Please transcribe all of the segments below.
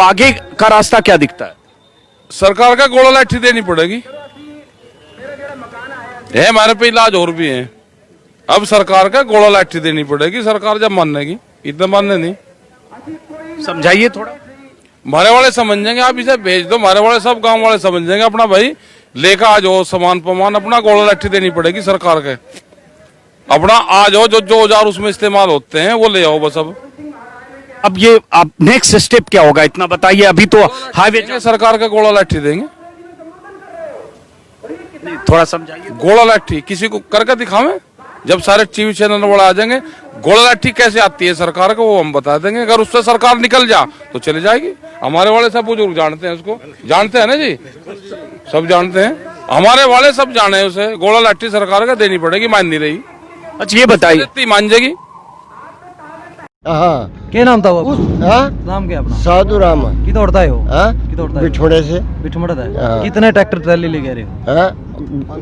आगे का रास्ता क्या दिखता है? सरकार का गोला लाठी देनी पड़ेगी है, हमारे पे इलाज और भी है। अब सरकार का गोला लाठी देनी पड़ेगी, सरकार जब मानेगी, इतना मानने नहीं। समझाइए थोड़ा। हमारे वाले समझेंगे, आप इसे भेज दो, हमारे वाले सब गांव वाले समझेंगे। अपना भाई लेकर आ जाओ सामान पमान, अपना गोला लाठी देनी पड़ेगी सरकार के। अपना आ जाओ, जो औजार उसमें इस्तेमाल होते हैं वो ले आओ बस। अब ये आप नेक्स्ट स्टेप क्या होगा इतना बताइए। अभी तो हाईवे सरकार का गोला लाठी देंगे। थोड़ा समझाइए। गोला लाठी किसी को करके दिखावें, जब सारे टीवी चैनल वाले आ जाएंगे, गोला लाठी कैसे आती है सरकार को वो हम बता देंगे। अगर उससे सरकार निकल जा तो चले जाएगी। हमारे वाले सब बुजुर्ग जानते हैं उसको, जानते हैं ना जी, सब जानते हैं, हमारे वाले सब जाने हैं उसे। गोला लाठी सरकार का देनी पड़ेगी, मान नहीं रही। अच्छा ये बताइए, मान जाएगी। हाँ, क्या नाम था वो? हाँ? नाम क्या अपना? साधु राम। की दौड़ता है वो? हाँ? की दौड़ता है? बिठोड़े से। बिठमड़ा था। हाँ। कितने ट्रैक्टर ट्राली ले गए रहे हो? हाँ?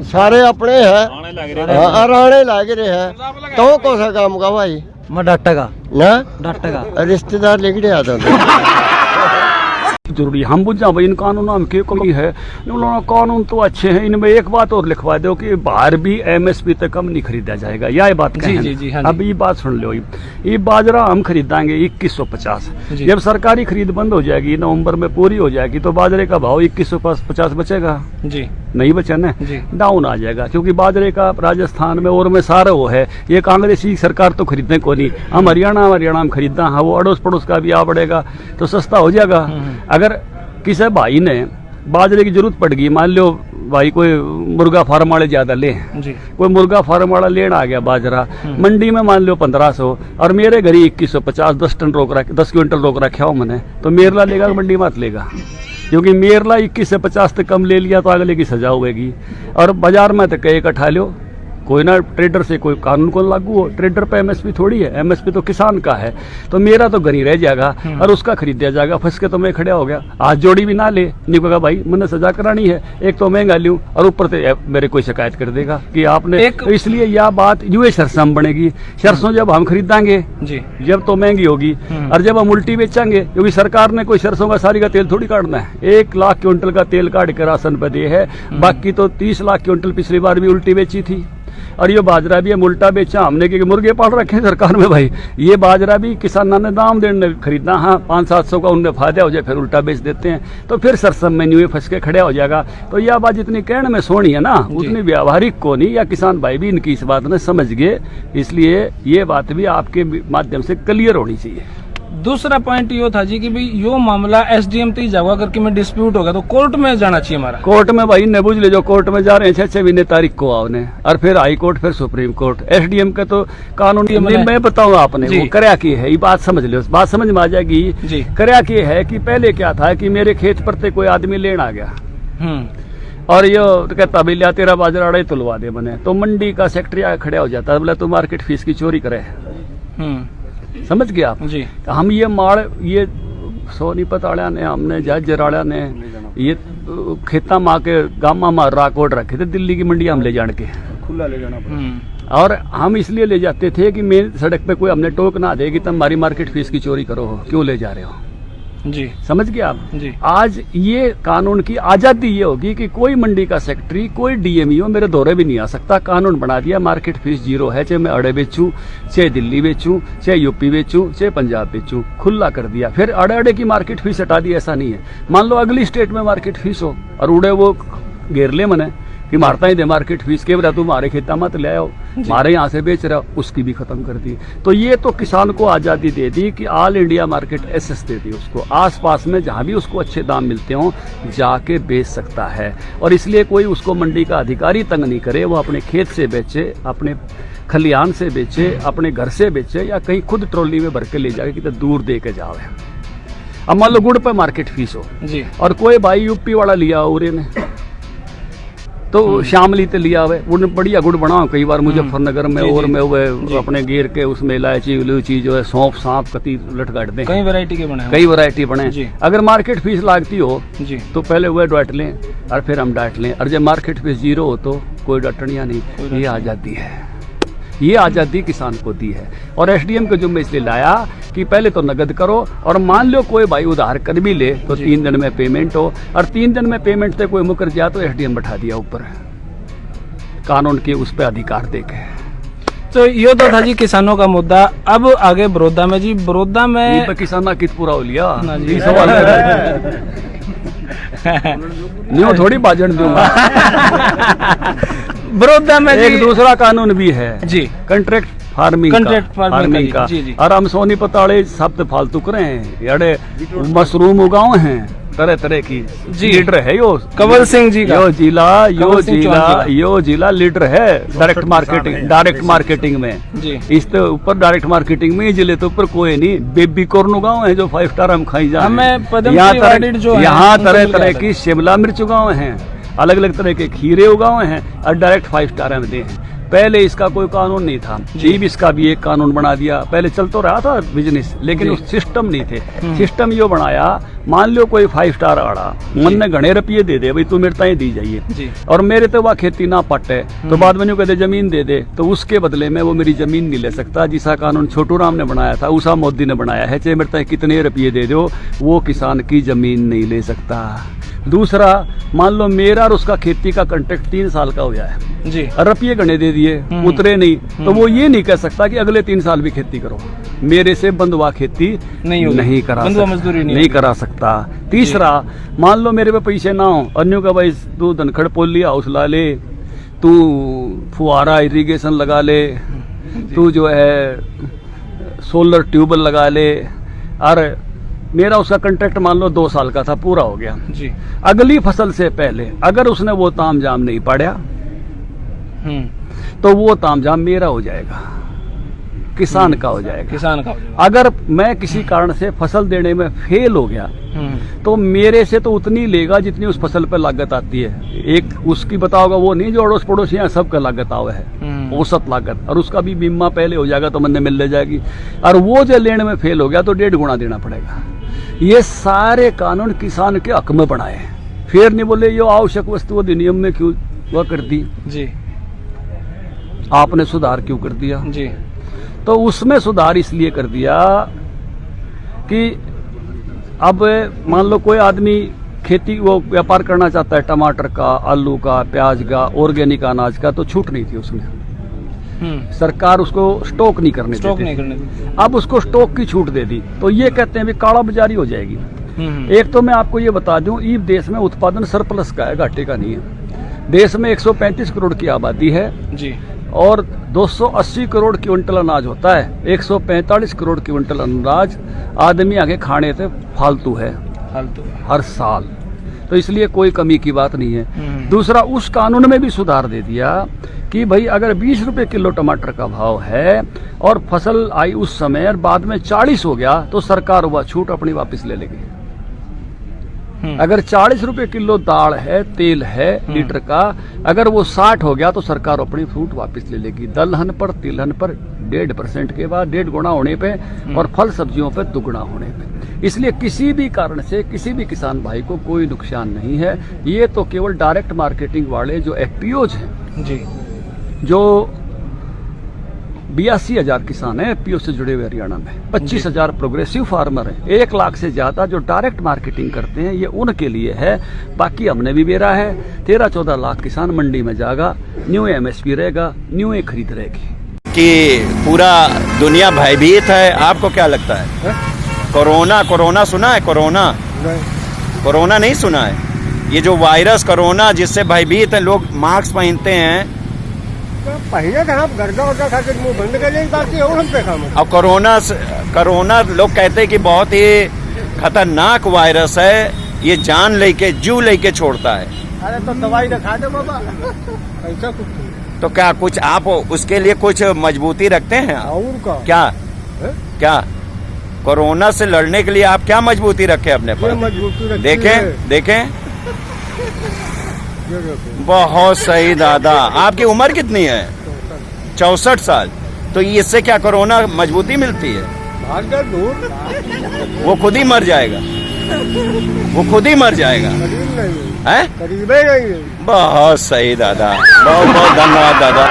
सारे अपने हैं, राणे लागे रहे हैं। तो कौन सा काम का भाई? मैं डाटा का ना डाटा का रिश्तेदार लेके आता था। जरूरी हम बुझा भाई इन कानूनों में क्या कमी है। कानून तो अच्छे हैं, इनमें एक बात और लिखवा दो कि बाहर भी एमएसपी तक कम नहीं खरीदा जाएगा। यह बात जी, हाँ अब ये बात सुन लो। ये बाजरा हम खरीदांगे 2150। जब सरकारी खरीद बंद हो जाएगी, नवंबर में पूरी हो जाएगी, तो बाजरे का भाव 2150 बचेगा जी, नहीं बचा ना, डाउन आ जाएगा। क्योंकि बाजरे का राजस्थान में और में सारा वो है, ये कांग्रेसी सरकार तो खरीदने को नहीं। हम हरियाणा में खरीदना है, वो अड़ोस पड़ोस का भी आ पड़ेगा तो सस्ता हो जाएगा। अगर किसी भाई ने बाजरे की जरूरत पड़ गई, मान लो भाई कोई मुर्गा फार्म वाले ज्यादा ले, कोई मुर्गा फार्म वाला लेना आ गया बाजरा, मंडी में मान लो 1500 और मेरे घर 2150, 10 टन रोक रखे, 10 क्विंटल रोक रखा हो मैंने, तो मेरला लेगा मंडी मत लेगा। क्योंकि मेरला 21 से 50 तक कम ले लिया तो अगले की सजा होगी। और बाजार में तो कई इकट्ठा लो, कोई ना ट्रेडर से कोई कानून को लागू हो। ट्रेडर पे एमएसपी थोड़ी है, एमएसपी तो किसान का है। तो मेरा तो गरी रह जाएगा और उसका खरीद दिया जाएगा। फंस के तो मैं खड़ा हो गया, हाथ जोड़ी भी ना ले, नहीं कहेगा भाई मैंने सजा करानी है, एक तो महंगा लूं और ऊपर से मेरे कोई शिकायत कर देगा कि आपने तो इसलिए यह बात यूए सरसों बनेगी। सरसों जब हम खरीदांगे जब तो महंगी होगी, और जब हम उल्टी बेचेंगे, क्योंकि सरकार ने कोई सरसों का सारी का तेल थोड़ी काटना है। 1 लाख क्विंटल का तेल काट के राशन पे दे है, बाकी तो 30 लाख क्विंटल पिछली बार भी उल्टी बेची थी। और ये बाजरा भी हम उल्टा बेचा हमने, क्योंकि मुर्गे पाल रखे हैं सरकार में भाई। ये बाजरा भी किसानों ने दाम देने खरीदना, हाँ 500-700 का उनमें फायदा हो जाए, फिर उल्टा बेच देते हैं, तो फिर सरसम में न्यू फंस के खड़ा हो जाएगा। तो यह बात जितनी कहने में सोनी है ना, उतनी व्यावहारिक को नहीं, या किसान भाई भी इनकी इस बात में समझ गए। इसलिए ये बात भी आपके माध्यम से क्लियर होनी चाहिए। दूसरा पॉइंट यो था जी कि भाई यो मामला एसडीएम तक जावा करके में डिस्प्यूट होगा तो कोर्ट में जाना चाहिए हमारा। कोर्ट में भाई ने बुझ ले, जो कोर्ट में जा रहे हैं 6 महीने तारीख को आओ, और फिर हाई कोर्ट, फिर सुप्रीम कोर्ट। एसडीएम का तो कानून मैं बताऊँ आपने वो करया की है, ये बात समझ लो, बात समझ में आ जाएगी। करया की है कि पहले क्या था कि मेरे खेत पर कोई आदमी लेना आ गया और ये तो कहता भी लिया तेरा बाजरा अड़े तुलवा दे बने, तो मंडी का सेक्रेटरी आगे खड़ा हो जाता है, बोला तू मार्केट फीस की चोरी करे। समझ गया आप जी। तो हम ये माड़ ये सोनीपत वाला ने, हमने जहाजर वाला ने ये खेता माँ के गामा मार राकोट रखे थे, दिल्ली की मंडी हम ले जाने के खुला ले जाना पड़ा। और हम इसलिए ले जाते थे कि मेन सड़क पे कोई हमने टोक ना दे कि तुम हमारी मार्केट फीस की चोरी करो, हो क्यों ले जा रहे हो जी। समझ गया आप जी। आज ये कानून की आजादी ये होगी कि कोई मंडी का सेक्रेटरी, कोई डीएमईओ मेरे दौरे भी नहीं आ सकता। कानून बना दिया, मार्केट फीस 0 है, चाहे मैं अड़े बेचूं, चाहे दिल्ली बेचूं, चाहे यूपी बेचूं, चाहे पंजाब बेचूं, खुला कर दिया। फिर अड़े की मार्केट फीस हटा दी, ऐसा नहीं है। मान लो अगली स्टेट में मार्केट फीस हो और उड़े वो घेर ले मने कि मारता ही दे मार्केट फीस के बता, तू हमारे खेता मत ले आओ, हमारे यहाँ से बेच रहा, उसकी भी खत्म कर दी। तो ये तो किसान को आजादी दे दी कि ऑल इंडिया मार्केट एसेस दे दी उसको, आसपास में जहाँ भी उसको अच्छे दाम मिलते हों जाके बेच सकता है। और इसलिए कोई उसको मंडी का अधिकारी तंग नहीं करे, वो अपने खेत से बेचे, अपने खलियान से बेचे, अपने घर से बेचे, या कहीं खुद ट्रॉली में भर के ले जाके कितना दूर दे के जावे। अब मान लो गुड़ पे मार्केट फीस हो जी, और कोई भाई यूपी वाला लिया उरे ने, तो शामली ते लिया हुए उन्हें बढ़िया गुड़ बनाओ। कई बार मुजफ्फरनगर में और में हुए अपने घेर के उसमें इलायची इलायची जो है सौंफ सांप कती लटकाट दें, कई वैरायटी बने। अगर मार्केट फीस लागती हो तो पहले वह डांट लें और फिर हम डांट लें, और जब मार्केट फीस 0 हो तो कोई डटनिया नहीं, ये आजादी है। ये आज़ादी किसान को दी है। और एसडीएम के जुम्मे इसलिए लाया कि पहले तो नगद करो, और मान लो कोई भाई उधार कर भी ले तो 3 दिन में पेमेंट हो, और 3 दिन में पेमेंट से कोई मुकर जाए तो एसडीएम बैठा दिया ऊपर कानून के उस पर अधिकार देके। तो ये तो था जी किसानों का मुद्दा। अब आगे बड़ौदा में जी, बड़ौदा में किसाना कित पूरा हो लिया ना जी। सवाल न्यू थोड़ी बाजन दूंगा। बड़ौदा में एक दूसरा कानून भी है जी, कंट्रैक्ट फार्मिंग का जी, जी। और हम सोनी पताड़े सब फालतू करे हैं, अरे मशरूम उगाओ हैं तरह तरह की जी। लीडर है यो कंवल सिंह जी का, यो जिला लीडर है डायरेक्ट मार्केटिंग में जी। इसके ऊपर डायरेक्ट मार्केटिंग में जिले तो ऊपर कोई नहीं। बेबी कॉर्न उगाओ है जो 5 स्टार हम खाई जा, यहाँ तरह तरह की शिमला मिर्च उगाओ हैं, अलग अलग तरह के खीरे उगाओ हैं, और डायरेक्ट 5 स्टार हम दे हैं। पहले इसका कोई कानून नहीं था, जीव इसका भी एक कानून बना दिया। पहले चल तो रहा था बिजनेस, लेकिन उस सिस्टम नहीं थे। सिस्टम यो बनाया, मान लो कोई 5 स्टार आड़ा मन ने घने रुपये दे दे, भाई तू मेरे ताई दी जाइए, और मेरे तो वह खेती ना पटे तो बाद में कहते जमीन दे दे, तो उसके बदले में वो मेरी जमीन नहीं ले सकता। जिसा कानून छोटू राम ने बनाया था उसा मोदी ने बनाया है, चाहे मेरे ताई कितने रुपये दे दो वो किसान की जमीन नहीं ले सकता। दूसरा, मान लो मेरा और उसका खेती का कॉन्ट्रैक्ट 3 साल का हो जाए जी, रुपये गणे दे दिए, उतरे नहीं, तो वो ये नहीं कह सकता कि अगले 3 साल भी खेती करो, मेरे से बंधुआ खेती नहीं करा सकता। तीसरा, मान लो मेरे पे पैसे ना हो, अन्यों का भाई तू धनखड़ पोली हाउस ला ले, तू फुहारा इरिगेशन लगा ले, तू जो है सोलर ट्यूबवेल लगा ले, और मेरा उसका कॉन्ट्रैक्ट मान लो 2 साल का था, पूरा हो गया जी। अगली फसल से पहले अगर उसने वो तामझाम नहीं पड़ा तो वो तामझाम मेरा हो जाएगा, किसान का हो जाएगा। अगर मैं किसी कारण से फसल देने में फेल हो गया तो मेरे से तो उतनी लेगा जितनी उस फसल पर लागत आती है। एक उसकी बताओगा वो नहीं जो अड़ोस पड़ोस यहाँ सबका लागत आवा है, औसत लागत, और उसका भी बीमा पहले हो जाएगा तो मन मिल ले जाएगी। और वो जो लेने में फेल हो गया तो 1.5 गुना देना पड़ेगा। ये सारे कानून किसान के हक में बनाए, फिर नहीं बोले ये आवश्यक वस्तु अधिनियम में क्यों वह कर दी जी, आपने सुधार क्यों कर दिया जी। तो उसमें सुधार इसलिए कर दिया कि अब मान लो कोई आदमी खेती वो व्यापार करना चाहता है, टमाटर का, आलू का, प्याज का, ऑर्गेनिक अनाज का, तो छूट नहीं थी उसमें, सरकार उसको स्टॉक नहीं करने देती। अब उसको स्टॉक की छूट दे दी तो ये कहते हैं भी काला बाजारी हो जाएगी। एक तो मैं आपको ये बता दूं, इस देश में उत्पादन सरप्लस का है, घाटे का नहीं है। देश में 135 करोड़ की आबादी है जी, और 280 करोड़ क्विंटल अनाज होता है। 145 करोड़ क्विंटल अनाज आदमी आगे खाने से फालतू है हर साल, तो इसलिए कोई कमी की बात नहीं है। दूसरा, उस कानून में भी सुधार दे दिया कि भाई अगर 20 रुपए किलो टमाटर का भाव है और फसल आई उस समय और बाद में 40 हो गया तो सरकार वह छूट अपनी वापस ले लेगी। अगर 40 रुपए किलो दाल है, तेल है लीटर का, अगर वो 60 हो गया तो सरकार अपनी छूट वापस ले लेगी। दलहन पर, तिलहन पर 1.5% के बाद 1.5 गुना होने पे, और फल सब्जियों पे दुगुना होने पे। इसलिए किसी भी कारण से किसी भी किसान भाई को कोई नुकसान नहीं है। ये तो केवल डायरेक्ट मार्केटिंग वाले जो एफपीओज हैं जी, जो 82,000 किसान हैं एफपीओ से जुड़े हुए हरियाणा में, 25,000 प्रोग्रेसिव फार्मर हैं, 1 लाख से ज्यादा जो डायरेक्ट मार्केटिंग करते हैं, ये उनके लिए है। बाकी हमने भी बेरा है, 13-14 लाख किसान मंडी में जाएगा, न्यू एमएसपी रहेगा, न्यू ए खरीद रहेगी। कि पूरा दुनिया भयभीत है, आपको क्या लगता है? कोरोना सुना है? कोरोना नहीं सुना है? ये जो वायरस कोरोना जिससे भयभीत है, लोग मास्क पहनते हैं, पहले तो हम गर्दा वर्दा खाकर मुंह बंद कर लें, बाकी और हम पे काम है। और कोरोना लोग कहते हैं कि बहुत ही खतरनाक वायरस है, ये जान लेके जीव लेके छोड़ता है। अरे तो दवाई दिखा दो बाबा, ऐसा कुछ तो क्या कुछ आप उसके लिए कुछ मजबूती रखते हैं? और का क्या कोरोना से लड़ने के लिए आप क्या मजबूती रखे अपने पर? देखें बहुत सही दादा। आपकी उम्र कितनी है? 64 साल। तो इससे क्या कोरोना मजबूती मिलती है? वो खुद ही मर जाएगा, है? बहुत सही दादा, बहुत बहुत धन्यवाद दादा।